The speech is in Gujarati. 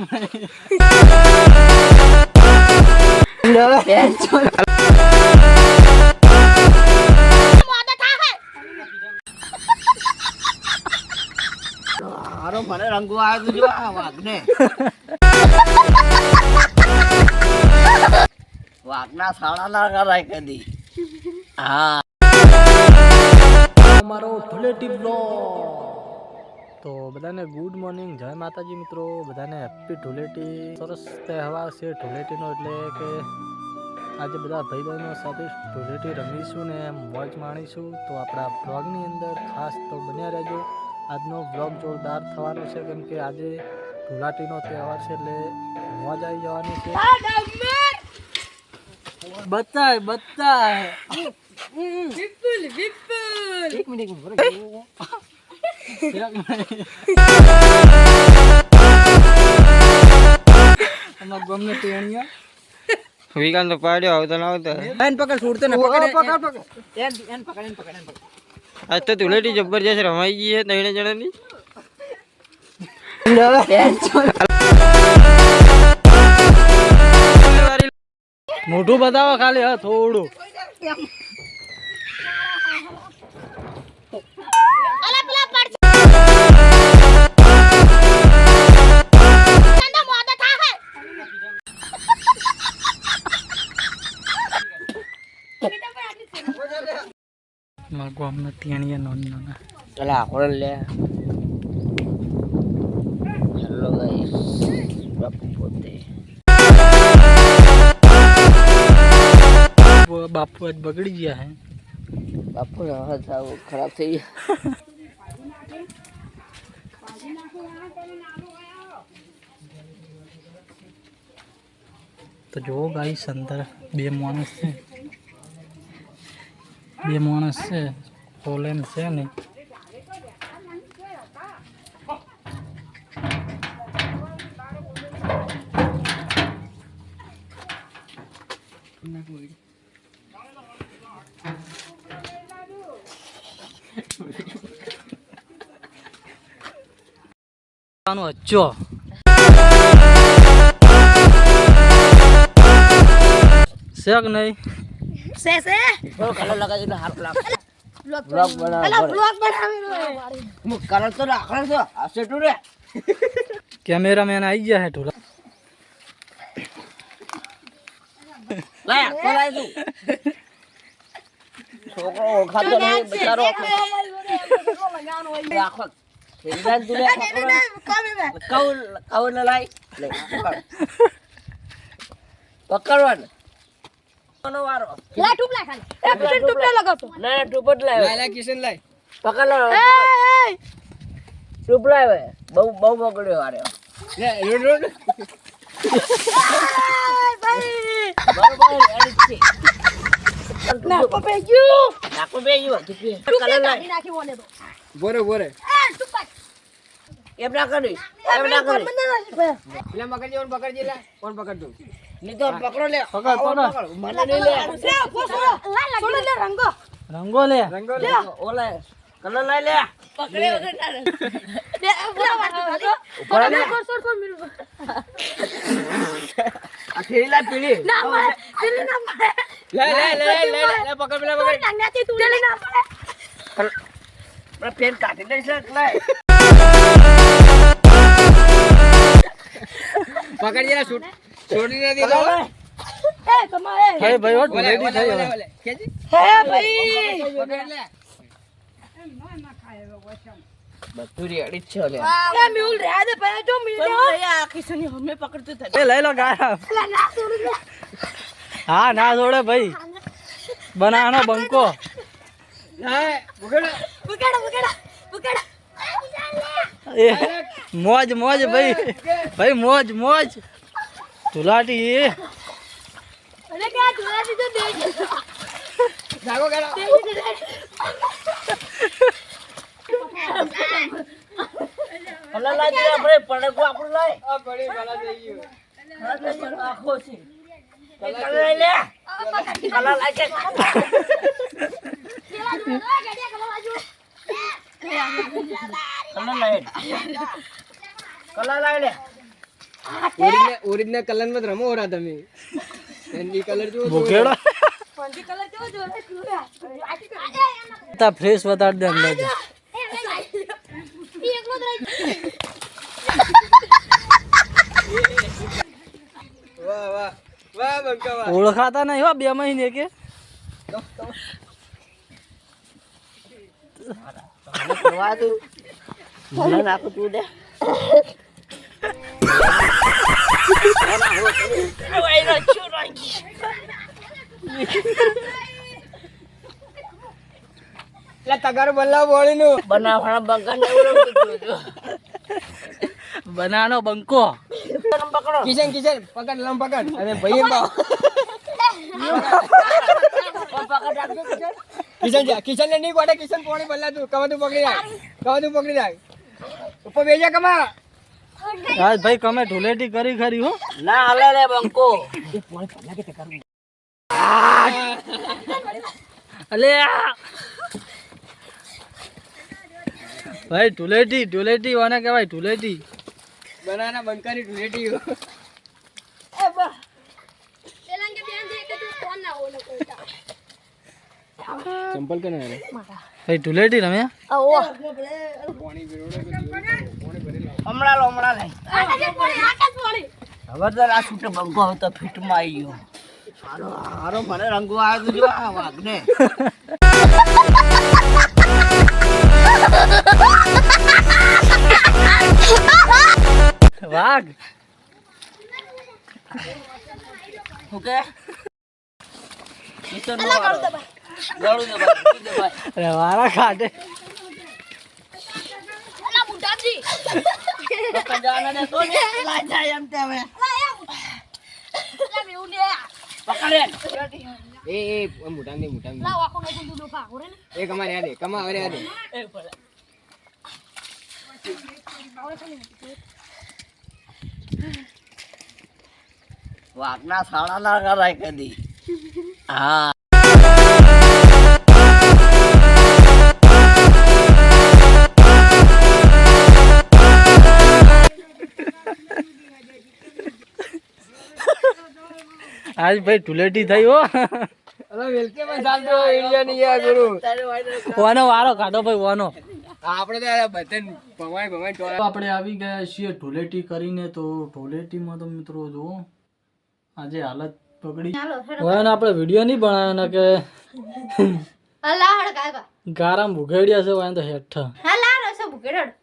હારો મને રંગો આવ્યો જો આ વાઘને વાઘના સાળા ના કરાય કદી. હા અમારો ધૂળેટી બ્લોગ. તો બધાને ગુડ મોર્નિંગ, જય માતાજી મિત્રો, બધાને હેપી ધૂળેટી. સરસ તહેવાર છે ધૂળેટીનો, એટલે કે આજે બધા ભાઈ બહેનો સાથે ધૂળેટી રમીશું ને મોજ માણીશું. તો આપણા બ્લોગની અંદર ખાસ તો બન્યા રહેજો. આજનો બ્લોગ જોરદાર થવાનો છે, કેમ કે આજે ધૂળેટીનો તહેવાર છે એટલે મોજ આવી જવાની છે. બતાય વિપુલ એક મિનિટ અમાર ગમને ટેણિયા વિકાન તો પાડ્યો આવતો ના આવતો એન પકડ છોડતો ને પકડ એન પકડ આજ તો ધૂળેટી જબરજસ્ત રમાઈ ગઈ છે ત્રણે જણાની. મોઢું બતાવો ખાલી. હા થોડું માગવા અમને ટેણિયા નાના ચલા આખો લે. હેલો ગાઈસ, બાપુ પોતે બાપુ આજ બગડી ગયા હે. બાપુ હાથ ખરાબ થઈ ગયા. તો જો ગાઈસ અંદર બે માણસ છે પોલેન્ડ છે ને અચ્છો શેક નહીં સે થોડો કલર લગાવી દે હાથ લાગ. બ્લોગ બનાવી હું કલર તો રાખણ છો આસે ટુ રે. કેમેરામેન આવી ગયા હે ઢોલા. લાય કોલાય તું છોકરો ઓળખાતો નહીં બચારો. રાખો હેરાન તું લે કઉ લાય લે પકડવાનું કોનો વારો લા ટૂપ લા ખાલી એ કિશન ટૂપ લે લગાવતો ના ટૂપ જ લાય લા કિશન લાય પકડ લો ટૂપ લાય બહુ બગડ્યો આરે લે રોડ બરોબર એડી છે નાકો પે ગયો કલર લાય નાખી બોલે તો બોરે એ ટૂપ એમ ના કરી પેલા પકડજે ઓન પકડજે લા કોણ પકડ દઉં ની તો પકડો લે પકડ મને નહીં લે છોડો લે રંગો રંગો લે ઓલે કલર લઈ લે પકડે વગર ના લે પૂરા વાટો ઉપર લે છોડ મિનિટ આ થેલા પીલી ના મારે પેલી ના મારે લે પકડ પેલા પકડ નાંગાતી તું પેલી ના મારે મને પેન કાઢી દઈશ લાય પકડજે લા છોડી ના દીધો એ તમારે હે ભાઈ ઓટ રેડી થઈ હવે હે ભાઈ પકડ લે બધું રેડી છે લે એ મ્યુલ રે દે ભાઈ જો મીલે આ કિશની હમે પકડતો था એ લઈ લો ગારા પેલા ના છોડ દે હા ના છોડે ભાઈ બનાનો બંકો હા બગડ બુકેડા એ મોજ ભાઈ મોજ ધુલાટી એ અરે કે ધોરાથી તો દે જાગો ગારા કલર લાઈ દે આપણે પડકો આપણું લાય આ પડી ગલા થઈ ગયો આખો છે કલર લઈ લે કલર લાઈ કે પેલા ધોરા ગાડિયા કલા બાજુ કલર લાઈ લે ઓરિજિનલ કલર માં રમો ઓરા તમે એની કલર જો ભૂખેડો પંજી કલર કેવો જોવે તા ફ્રેશ બતાડ દે અંદર એકલો જ રહી વાહ વાહ વાહ બંકા વાહ ઓળખાતા નહીં હો 2 મહિને કે પ્રવા તું મને નાખું તું દે તગાર બલ્લા બોળી નું બનાવવાના બંકા ને બનાનો બંકો પકડો કિશન કિશન પકડ લમ પકડ અરે ભાઈ બા કિશન જા કિશન ને નહીં કોડે કિશન પોણી બલ્લા તું કવા તું પકડી રાખ ઉપર બેજા કમા આજ ભાઈ કમે ઢુલેટી કરી ખરી હો ના હાલે રે બંકો એ પોણી પલ્લા કે કરું અલે ભાઈ ઢુલેટી વાને કહેવાય ઢુલેટી બનાના બંકાની ઢુલેટી એ બા પેલા કે બેન દે કે તું ફોન ના હોલો કોઈતા ચંપલ કે ના ભાઈ ઢુલેટી રમે ઓ પોણી વિરોડે પોણી ભરેલો હમણાં લે આકાશ પોણી ખબરદાર આ છૂટે બંકો હવે તો ફિટમાં આવી ગયો હારો મને રંગો આવ્યો જો આ વાઘને વાઘ ઓકે કિશન નો ગળું દે ભાઈ અરે વારા કાઢે અલા મુંડાજી તો જાના ને તો ને લાઈ જાય એમ તે હવે લા મેઉ લે પકડે એ મુટાંગ લા વાકો નો દુડો પા ઓરે ને એ કમારે આ દે કમા અરે આ દે એ પડે વાઘના સાળા ના કરાય કદી હા આજ ભાઈ ઢુલેટી થઈ હો અરે વેલકે માં ચાલતો એરિયા ની આ ગુરુ વાનો વારો કાઢો ભાઈ વાનો આપણે તો બતન ભવાય ટોળા આપણે આવી ગયા છીએ ઢુલેટી કરીને તો ઢુલેટીમાં તો મિત્રો જુઓ આજે હાલત પકડી હવે આપણે વિડીયો નહીં બનાવ્યો ને કે અલા હડ કાકા ગારામ ભૂખેડિયા છે વાંધો હેઠ હા લા રસો ભૂકેડ